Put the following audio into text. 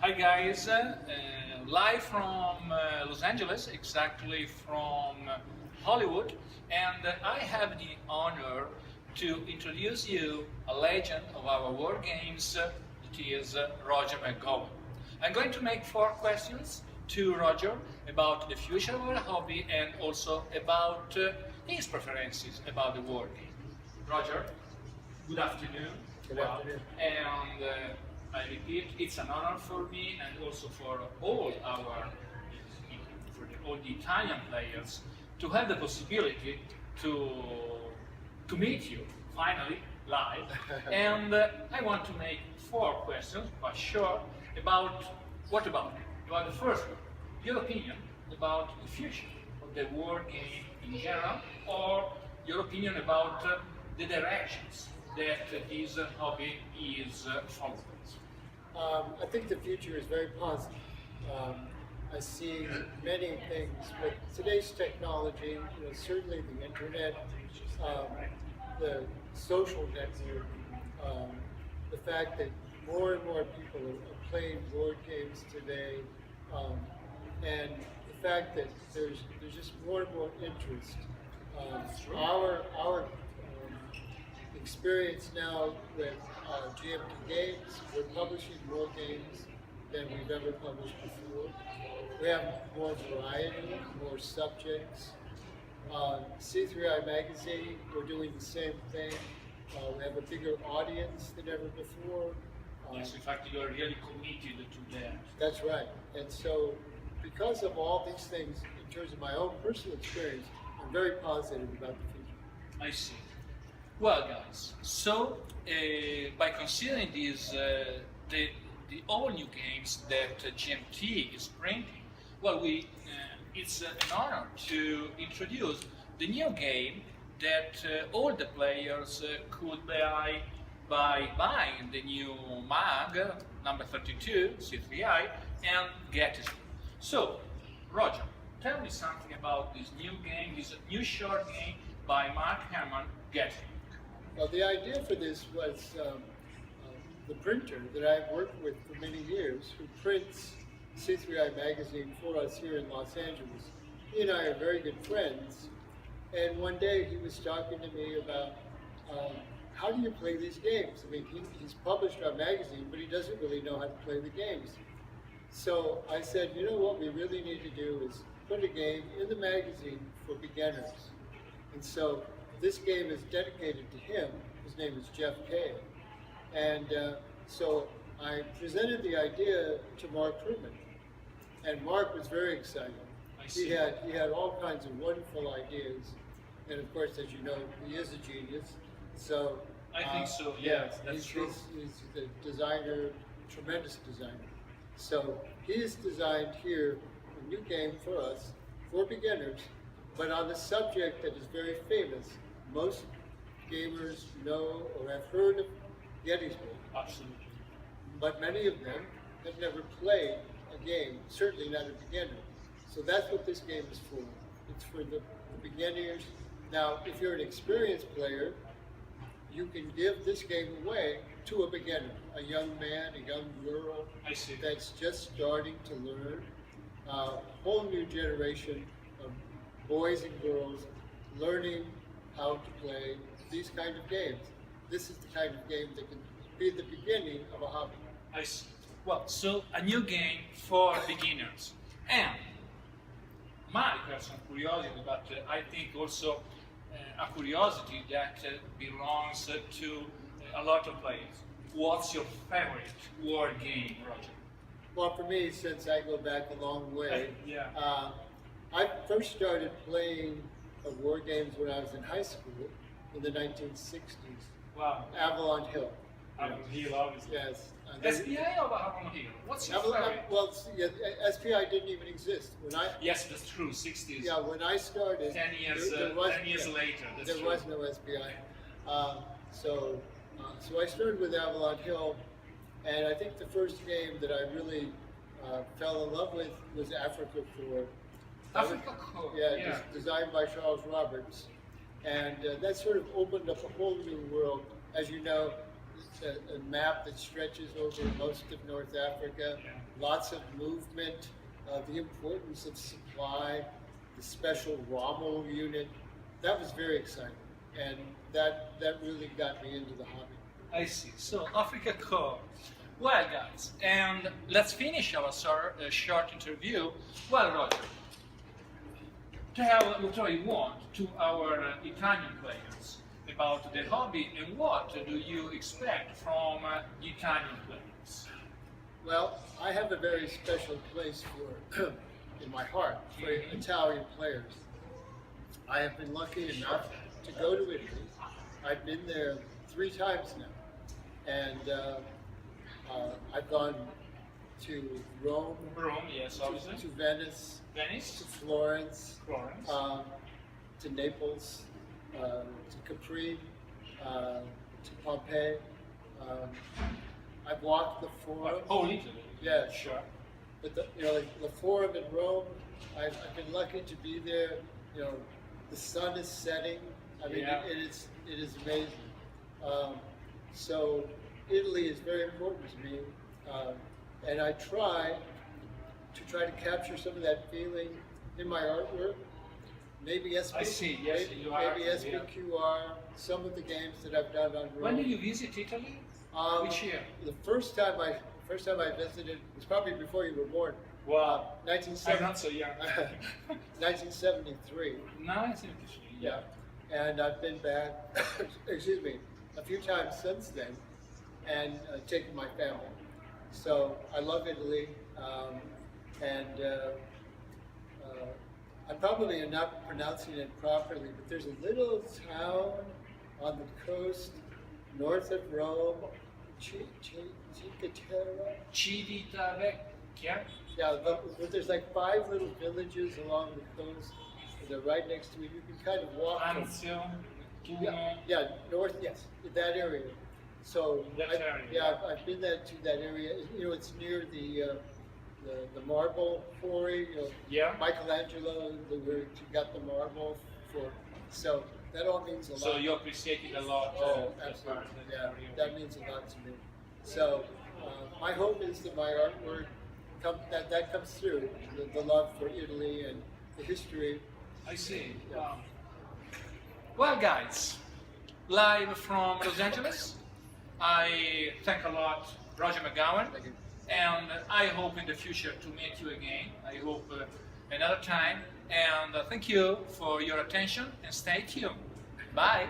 Hi guys, live from Los Angeles, exactly from Hollywood, and I have the honor to introduce you a legend of our war games. It is Rodger McGowan. I'm going to make 4 questions to Roger about the future of our hobby and also about his preferences about the war game. Roger, good afternoon. Good afternoon. And I repeat, it's an honor for me and also for all all the Italian players to have the possibility to meet you finally live. And I want to make 4 questions, but sure, about what about the first one, your opinion about the future of the war game in general, or your opinion about the directions that this hobby is following. I think the future is very positive. I see many things with today's technology, certainly the internet, the social network, the fact that more and more people are playing board games today, and the fact that there's just more and more interest. Our experience now with GMT Games, we're publishing more games than we've ever published before. We have more variety, more subjects. C3I Magazine, we're doing the same thing. We have a bigger audience than ever before. Yes, in fact, you are really committed to that. That's right. And so, because of all these things, in terms of my own personal experience, I'm very positive about the future. I see. Well, guys, so by considering these the all new games that GMT is printing, well, it's an honor to introduce the new game that all the players could buy by buying the new mag number 32 C3I and get it. So, Roger, tell me something about this new game, this new short game by Mark Herman, Get It. Well, the idea for this was the printer that I've worked with for many years, who prints C3I Magazine for us here in Los Angeles. He and I are very good friends, and one day he was talking to me about how do you play these games? I mean, he's published our magazine, but he doesn't really know how to play the games. So I said, you know what we really need to do is put a game in the magazine for beginners. And so this game is dedicated to him. His name is Jeff Kay. And so I presented the idea to Mark Herman. And Mark was very excited. He had all kinds of wonderful ideas. And of course, as you know, he is a genius. So I think so, yes, that's true. He's the designer, tremendous designer. So he's designed here a new game for us, for beginners, but on a subject that is very famous. Most gamers know or have heard of Gettysburg. Absolutely. But many of them have never played a game, certainly not a beginner. So that's what this game is for. It's for the beginners. Now, if you're an experienced player, you can give this game away to a beginner, a young man, a young girl that's just starting to learn. A whole new generation of boys and girls learning how to play these kind of games. This is the kind of game that can be the beginning of a hobby. I see. Well, so a new game for beginners. And my personal curiosity, but I think also a curiosity that belongs to a lot of players. What's your favorite war game, Roger? Well, for me, since I go back a long way, Yeah. I first started playing war games when I was in high school in the 1960s. Wow. Avalon Hill. Avalon Hill, obviously. Yes. SPI or Avalon Hill? What's your favorite? Well, yeah, SPI didn't even exist when I. Yes, that's true. 60s. Yeah, when I started. 10 years. There was, 10 years later. That's there true. was no SPI. So I started with Avalon Hill, and I think the first game that I really fell in love with was Africa Corps. Africa Corps. Yeah, designed by Charles Roberts, and that sort of opened up a whole new world. As you know, a map that stretches over most of North Africa, lots of movement, the importance of supply, the special Rommel unit. That was very exciting, and that really got me into the hobby. I see. So Africa Core. Well, guys, and let's finish our short interview. Well, Roger, tell what you want to our Italian players about the hobby and what do you expect from Italian players? Well, I have a very special place for, in my heart, for Italian players. I have been lucky enough to go to Italy. I've been there 3 times now, and I've gone to Rome, Yes, obviously. to Venice, Venice, to Florence, Florence, to Naples, to Capri, to Pompeii. I've walked the Forum. whole Italy. Yeah, Sure. but the Forum in Rome, I've been lucky to be there. The sun is setting. I mean, Yeah. it is amazing. So Italy is very important to me, and I try to capture some of that feeling in my artwork. Maybe I see, yes, maybe, you are, maybe SPQR, some of the games that I've done on Rome. When did you visit Italy? Which year? The first time I visited was probably before you were born. Wow. I'm 1970, not so young. 1973. 1953, yeah. And I've been back, excuse me, a few times since then, and taken my family. So I love Italy, and I probably am not pronouncing it properly, but there's a little town on the coast north of Rome, Civitavecchia. Civitavecchia. Yeah, but there's like 5 little villages along the coast, and they're right next to it. You can kind of walk. Anzio, Tuno. Yeah, north, yes, that area. So That area. yeah, I've been to that area. It's near the marble quarry. Yeah. Michelangelo, where he got the marble for. So that all means a lot. So you appreciate it a lot. Oh, absolutely. Yeah, that means a lot to me. So my hope is that my artwork that comes through, the love for Italy and the history. I see. Yeah. Wow. Well, guys, live from Los Angeles, I thank a lot Rodger McGowan, Thank you. and I hope in the future to meet you again. I hope another time, and thank you for your attention and stay tuned. Bye.